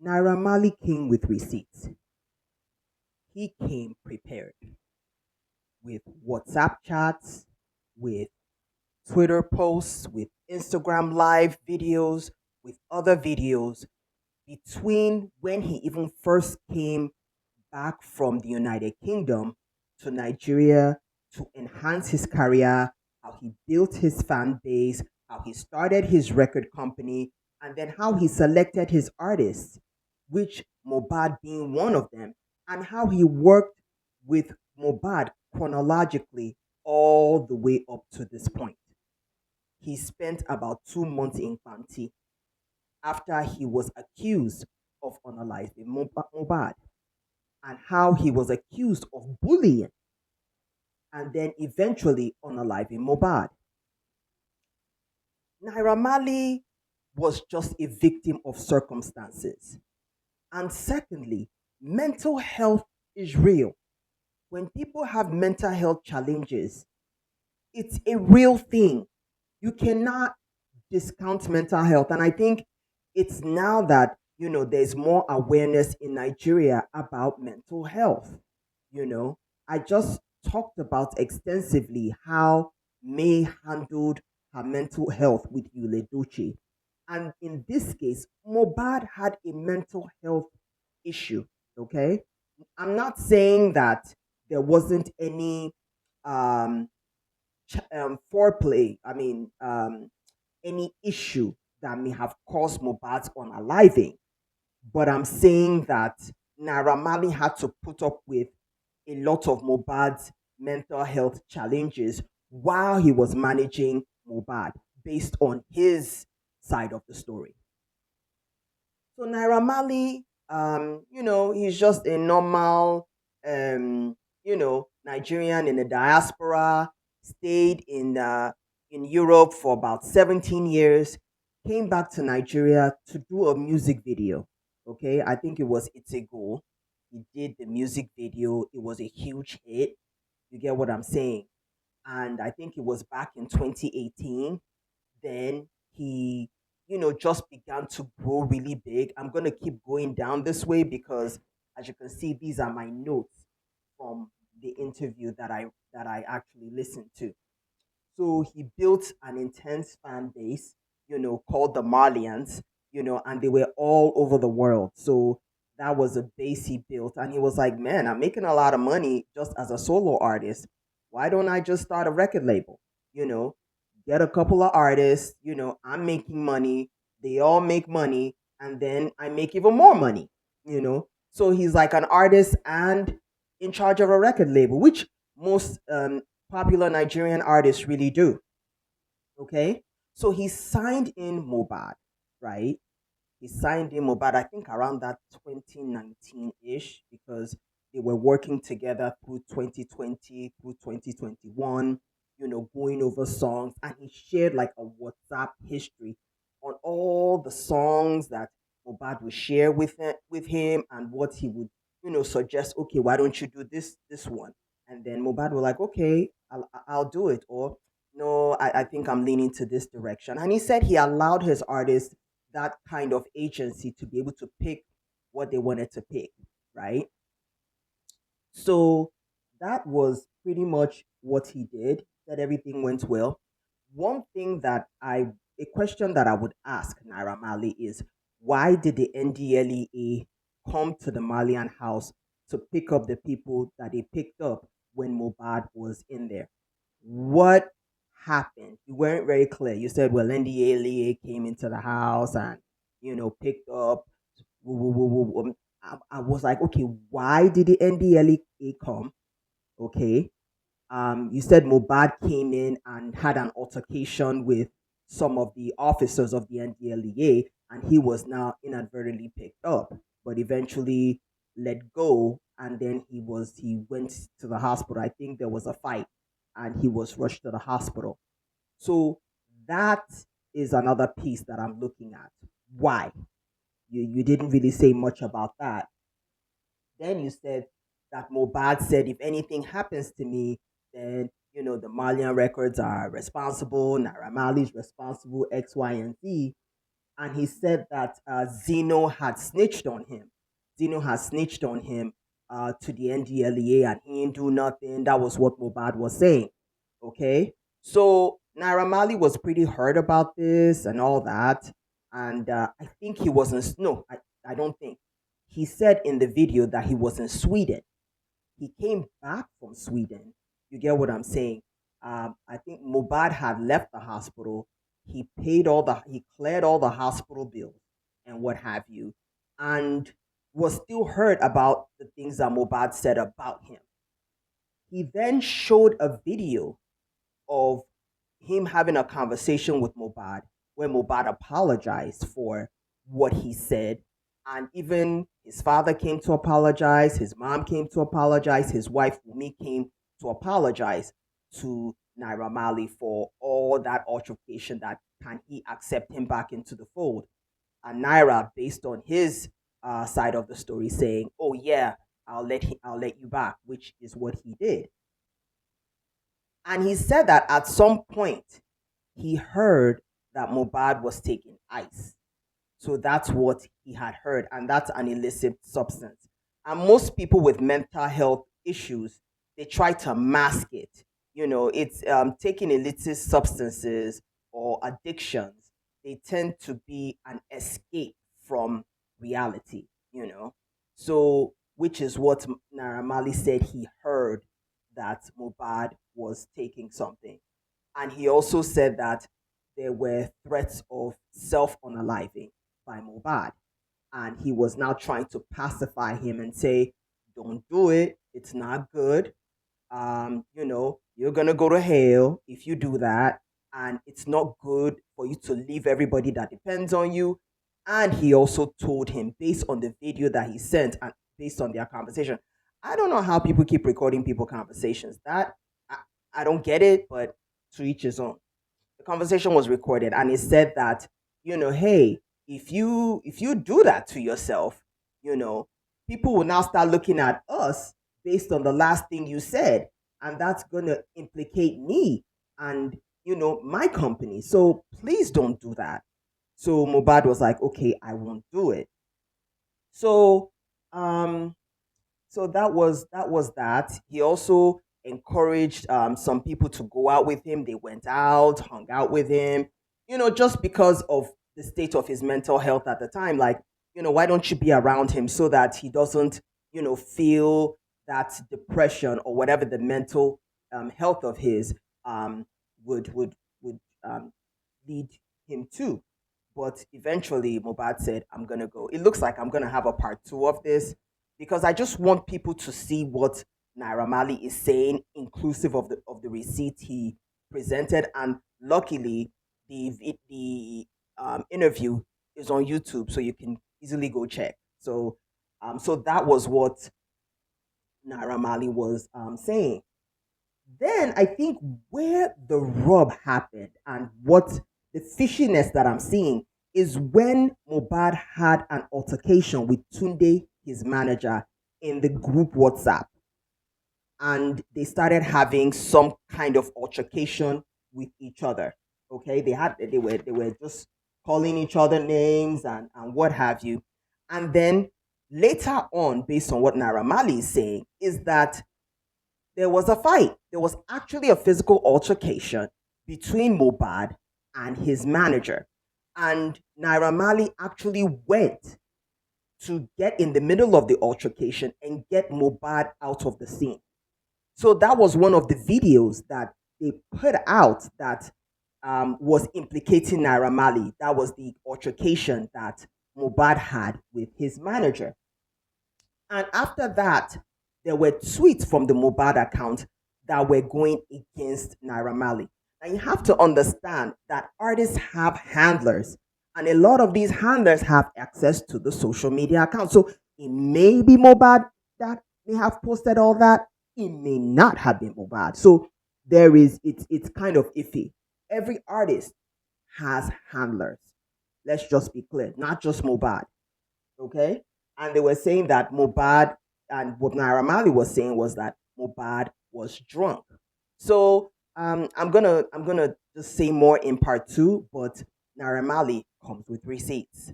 Naira Marley came with receipts. He came prepared with WhatsApp chats, with Twitter posts, with Instagram live videos, with other videos between when he even first came back from the United Kingdom to Nigeria to enhance his career, how he built his fan base, how he started his record company, and then how he selected his artists, which Mohbad being one of them, and how he worked with Mohbad chronologically all the way up to this point. He spent about 2 months in Panti after he was accused of unaliving Mohbad, and how he was accused of bullying and then eventually unaliving Mohbad. Naira Marley was just a victim of circumstances. And secondly, mental health is real. When people have mental health challenges, it's a real thing. You cannot discount mental health. And I think it's now that, there's more awareness in Nigeria about mental health. You know, I just talked about extensively how May handled her mental health with Yule Doche. And in this case, Mobad had a mental health issue. Okay. I'm not saying that there wasn't any um, foreplay, any issue that may have caused Mobad's unaliving. But I'm saying that Naira Marley had to put up with a lot of Mobad's mental health challenges while he was managing Mobad based on his side of the story. So Naira Marley, he's just a normal, Nigerian in the diaspora, stayed in Europe for about 17 years, came back to Nigeria to do a music video. Okay, I think it was It's a Goal. He did the music video. It was a huge hit. You get what I'm saying? And I think it was back in 2018. Then he, just began to grow really big. I'm going to keep going down this way because, as you can see, these are my notes from the interview that I actually listened to. So he built an intense fan base, called the Marlians, and they were all over the world. So that was a base he built. And he was like, man, I'm making a lot of money just as a solo artist. Why don't I just start a record label? You know, get a couple of artists, I'm making money. They all make money. And then I make even more money, you know. So he's like an artist and in charge of a record label, which most popular Nigerian artists really do. Okay. So he signed in Mobad, right? He signed in Mobad, I think around that 2019 ish, because they were working together through 2020, through 2021, going over songs. And he shared like a WhatsApp history on all the songs that Mobad would share with him and what he would, suggest, okay, why don't you do this one? And then Mobad was like, okay, I'll do it. Or no, I think I'm leaning to this direction. And he said he allowed his artists that kind of agency to be able to pick what they wanted to pick, right? So that was pretty much what he did, that everything went well. One thing a question that I would ask Naira Mali is, why did the NDLEA come to the Malian house to pick up the people that they picked up when Mobad was in there? What happened? You weren't very clear. You said, well, NDLEA came into the house and, picked up. I was like, okay, why did the NDLEA come? Okay. You said Mobad came in and had an altercation with some of the officers of the NDLEA, and he was now inadvertently picked up, but eventually let go. And then he went to the hospital. I think there was a fight, and he was rushed to the hospital. So that is another piece that I'm looking at. Why? You didn't really say much about that. Then you said that Mobad said, if anything happens to me, then the Malian records are responsible, Naira Marley's responsible, X, Y, and Z. and he said that Zeno had snitched on him. Zeno had snitched on him to the NDLEA, and he didn't do nothing. That was what Mohbad was saying. Okay, so Naira Marley was pretty hurt about this and all that, and I think he wasn't. No, I don't think. He said in the video that he was in Sweden. He came back from Sweden. You get what I'm saying? I think Mubad had left the hospital. He cleared all the hospital bills and what have you, and was still hurt about the things that Mubad said about him. He then showed a video of him having a conversation with Mobad where Mobad apologized for what he said. And even his father came to apologize, his mom came to apologize, his wife Wumi came to apologize to Naira Marley for all that altercation that can he accept him back into the fold. And Naira, based on his side of the story, saying, "Oh yeah, I'll let you back," which is what he did. And he said that at some point he heard that Mobad was taking ice. So that's what he had heard, and that's an illicit substance. And most people with mental health issues, they try to mask it. You know, it's taking illicit substances or addictions. They tend to be an escape from reality. You know, so which is what Naira Marley said he heard that Mobad was taking something, and he also said that there were threats of self unaliving by Mobad. And he was now trying to pacify him and say, "Don't do it. It's not good. You're going to go to hell if you do that. And it's not good for you to leave everybody that depends on you." And he also told him, based on the video that he sent and based on their conversation, I don't know how people keep recording people conversations. I, I don't get it, but to each his own. The conversation was recorded, and it said that, hey, if you do that to yourself, you know people will now start looking at us based on the last thing you said, and that's going to implicate me and my company. So please don't do that. So Mubad was like, okay, I won't do it. So um that. He also encouraged some people to go out with him. They went out, hung out with him, just because of the state of his mental health at the time. Like, why don't you be around him so that he doesn't, feel that depression or whatever the mental health of his would lead him to. But eventually, Mobad said, "I'm gonna go." It looks like I'm gonna have a part two of this because I just want people to see what Naira Marley is saying, inclusive of the receipt he presented. And luckily, the interview is on YouTube, so you can easily go check. So that was what Naira Marley was saying. Then I think where the rub happened and what the fishiness that I'm seeing is when Mobad had an altercation with Tunde, his manager, in the group WhatsApp, and they started having some kind of altercation with each other. Okay, they were just calling each other names and what have you. And then later on, based on what Naira Marley is saying, is that there was a fight. There was actually a physical altercation between Mobad and his manager. And Naira Marley actually went to get in the middle of the altercation and get Mobad out of the scene. So that was one of the videos that they put out that was implicating Naira Marley. That was the altercation that Mobad had with his manager. And after that, there were tweets from the Mobad account that were going against Naira Marley. Now you have to understand that artists have handlers, and a lot of these handlers have access to the social media account. So it may be Mobad that may have posted all that. It may not have been Mobad. So it's kind of iffy. Every artist has handlers. Let's just be clear, not just Mobad. Okay, and they were saying that Mobad, and what Naira Marley was saying was that Mobad was drunk. So I'm gonna just say more in part two, but Naira Marley comes with receipts.